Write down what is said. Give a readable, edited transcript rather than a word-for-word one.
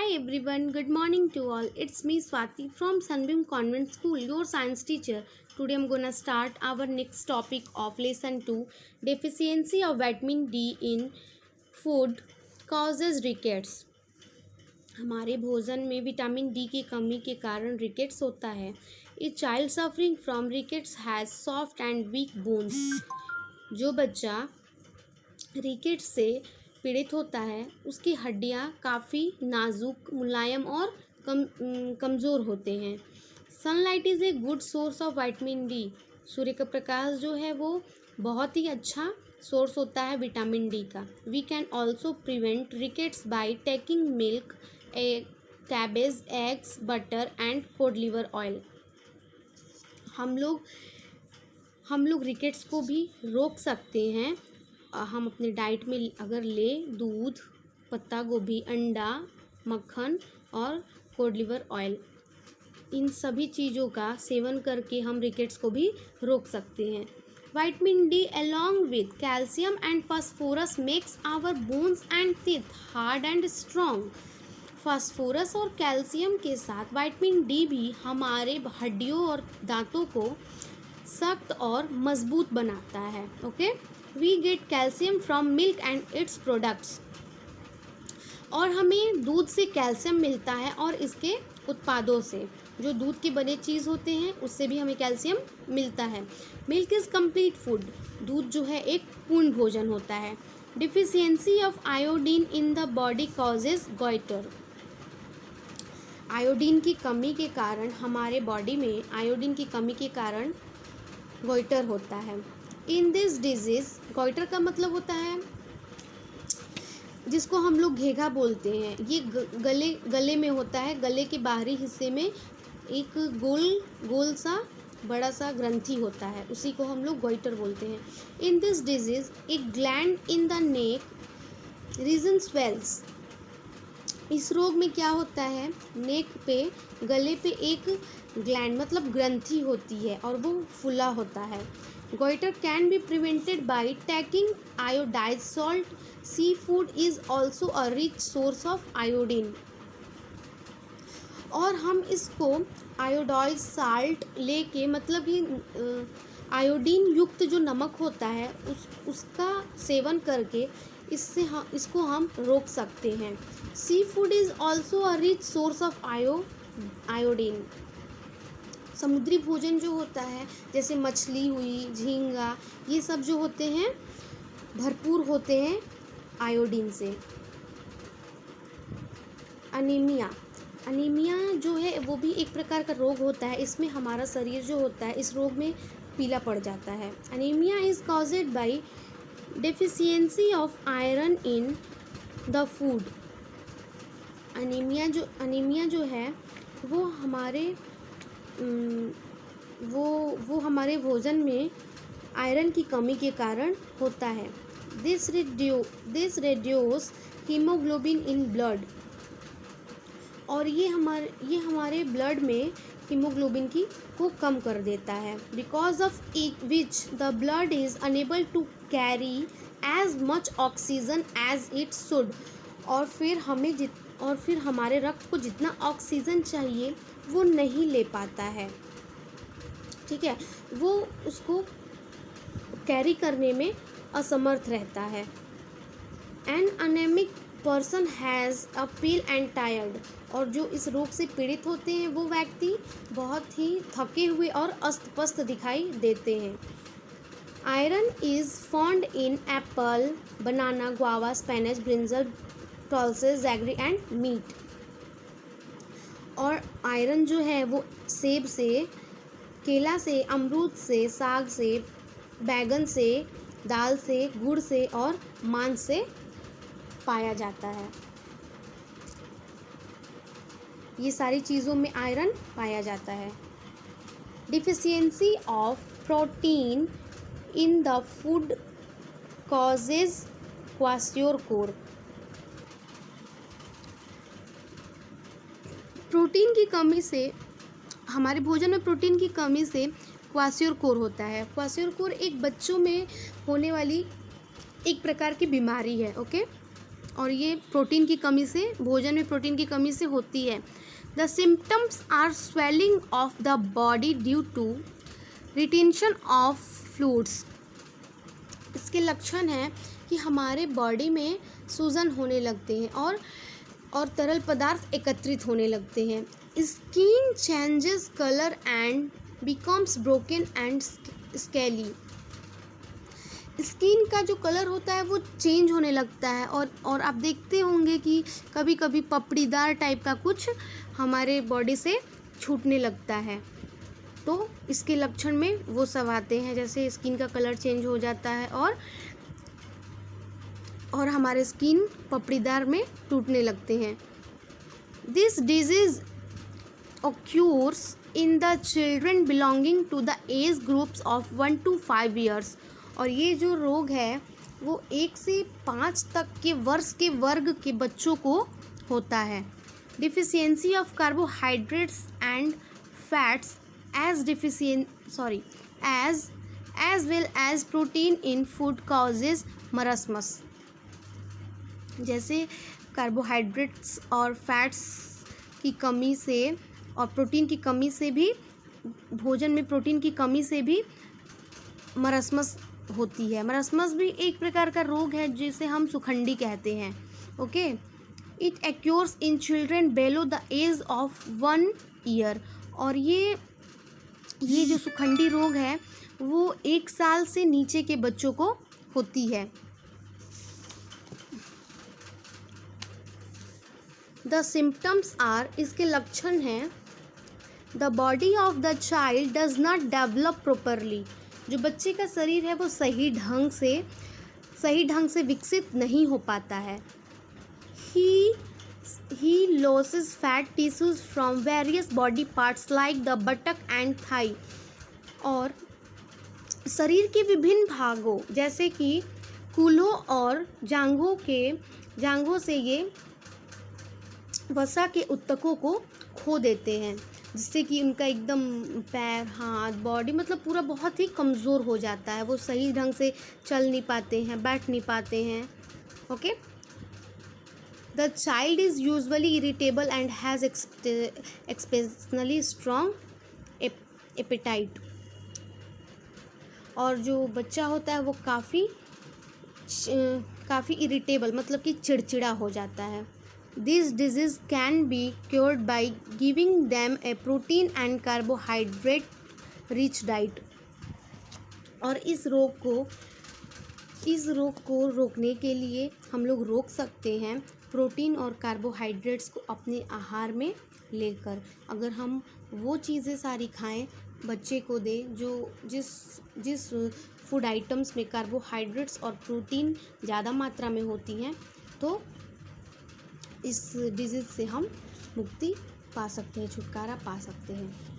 Hi everyone, good morning to all. It's me Swati from Sunbeam Convent School, your science teacher. Today I'm gonna start our next topic of lesson 2, deficiency of vitamin D in food causes rickets. हमारे भोजन में vitamin D की कमी के कारण rickets होता है. A child suffering from rickets has soft and weak bones. जो बच्चा रिकेट्स से पीड़ित होता है उसकी हड्डियां काफ़ी नाजुक, मुलायम और कमज़ोर होते हैं. Sunlight is a good source of vitamin D. सूर्य का प्रकाश जो है वो बहुत ही अच्छा सोर्स होता है विटामिन डी का. We can also prevent rickets by taking milk, cabbage, eggs, butter and cod liver oil. हम लोग रिकेट्स को भी रोक सकते हैं. हम अपने डाइट में अगर ले दूध, पत्ता गोभी, अंडा, मक्खन और कोड लिवर ऑयल, इन सभी चीज़ों का सेवन करके हम रिकेट्स को भी रोक सकते हैं. Vitamin D along with calcium and phosphorus makes our bones and teeth hard and strong. Phosphorus और कैल्शियम के साथ विटामिन डी भी हमारे हड्डियों और दांतों को सख्त और मजबूत बनाता है. Okay, we get calcium from milk and its products. और हमें दूध से कैल्शियम मिलता है और इसके उत्पादों से, जो दूध के बने चीज़ होते हैं उससे भी हमें कैल्शियम मिलता है. Milk is complete food. दूध जो है एक पूर्ण भोजन होता है. Deficiency of iodine in the body causes goitre. Iodine की कमी के कारण हमारे बॉडी में आयोडीन की कमी के कारण गॉइटर होता है. इन दिस डिजीज़, गॉइटर का होता है जिसको हम लोग घेघा बोलते हैं. ये गले में होता है. गले के बाहरी हिस्से में एक गोल सा बड़ा सा ग्रंथि होता है, उसी को हम लोग गॉइटर बोलते हैं. इन दिस डिजीज़ एक gland in the neck region swells. इस रोग में क्या होता है, नेक पे, गले पे एक ग्लैंड ग्रंथि होती है और वो फुला होता है. Goiter can be prevented by taking iodized salt. Seafood is also a rich source of iodine. और हम इसको आयोडाइज साल्ट लेके कि आयोडीन युक्त जो नमक होता है उसका सेवन करके इसको हम रोक सकते हैं. Seafood is also a rich source of iodine. समुद्री भोजन जो होता है जैसे मछली हुई, झींगा, ये सब जो होते हैं भरपूर होते हैं आयोडीन से. अनीमिया जो है वो भी एक प्रकार का रोग होता है. इसमें हमारा शरीर जो होता है इस रोग में पीला पड़ जाता है. Anaemia is caused by deficiency of iron in the food. Anaemia जो है वो हमारे भोजन में आयरन की कमी के कारण होता है. This reduce haemoglobin in blood. और ये हमारे ब्लड में हीमोग्लोबिन को कम कर देता है. Because of which the blood is unable to carry as much oxygen as it should. और फिर हमारे रक्त को जितना ऑक्सीजन चाहिए वो नहीं ले पाता है. ठीक है, वो उसको कैरी करने में असमर्थ रहता है. An anaemic person has a pale and tired. और जो इस रोग से पीड़ित होते हैं वो व्यक्ति बहुत ही थके हुए और अस्त-व्यस्त दिखाई देते हैं. Iron is found in apple, banana, guava, spinach, brinjal, टॉल्सेस, जैगरी एंड मीट. और आयरन जो है वो सेब से, केला से, अमरूद से, साग से, बैगन से, दाल से, गुड़ से और मांस से पाया जाता है. ये सारी चीज़ों में आयरन पाया जाता है. Deficiency of protein in the food causes kwashiorkor. Protein की कमी से, हमारे भोजन में प्रोटीन की कमी से क्वाशियोरकोर होता है. क्वाशियोरकोर एक बच्चों में होने वाली एक प्रकार की बीमारी है. ओके, और ये प्रोटीन की कमी से, भोजन में प्रोटीन की कमी से होती है। The symptoms are swelling of the body due to retention of fluids. इसके लक्षण हैं कि हमारे बॉडी में सूजन होने लगते हैं और तरल पदार्थ एकत्रित होने लगते हैं। Skin changes colour and becomes broken and scaly. Skin का जो कलर होता है वो चेंज होने लगता है और आप देखते होंगे कि कभी कभी पपड़ीदार टाइप का कुछ हमारे बॉडी से छूटने लगता है। तो इसके लक्षण में वो सब आते हैं, जैसे स्किन का कलर चेंज हो जाता है और हमारे स्किन पपड़ीदार में टूटने लगते हैं। This disease occurs in the children belonging to the age groups of 1 to 5 years। और ये जो रोग है वो 1 से 5 तक के वर्ष के वर्ग के बच्चों को होता है। Deficiency of carbohydrates and fats as well as protein in food causes marasmus। जैसे कार्बोहाइड्रेट्स और फैट्स की कमी से और प्रोटीन की कमी से भी, भोजन में प्रोटीन की कमी से भी मरस्मस होती है। मरस्मस भी एक प्रकार का रोग है जिसे हम सुखंडी कहते हैं। Okay, it occurs in children below the age of 1 year. और ये जो सुखंडी रोग है वो 1 साल से नीचे के बच्चों को होती है। द सिम्टम्स आर, इसके लक्षण हैं, the body of the child does not develop properly. जो बच्चे का शरीर है वो सही ढंग से विकसित नहीं हो पाता है। He loses fat tissues from various body parts like the buttock and thigh. और शरीर के विभिन्न भागों जैसे कि कूल्हों और जांघों से ये वसा के ऊतकों को खो देते हैं, जिससे कि उनका एकदम पैर, हाथ, बॉडी मतलब पूरा बहुत ही कमज़ोर हो जाता है। वो सही ढंग से चल नहीं पाते हैं, बैठ नहीं पाते हैं। Okay, the child is usually irritable and has exceptionally strong appetite. और जो बच्चा होता है वो काफ़ी इरिटेबल मतलब कि चिड़चिड़ा हो जाता है। This disease can be cured by giving them a protein and carbohydrate rich diet। और इस रोग को रोकने के लिए हम लोग रोक सकते हैं प्रोटीन और कार्बोहाइड्रेट्स को अपने आहार में लेकर। अगर हम वो चीज़ें सारी खाएं, बच्चे को दें जो जिस फूड आइटम्स में कार्बोहाइड्रेट्स और प्रोटीन ज़्यादा मात्रा में होती हैं, तो इस डिजीज़ से हम मुक्ति पा सकते हैं, छुटकारा पा सकते हैं।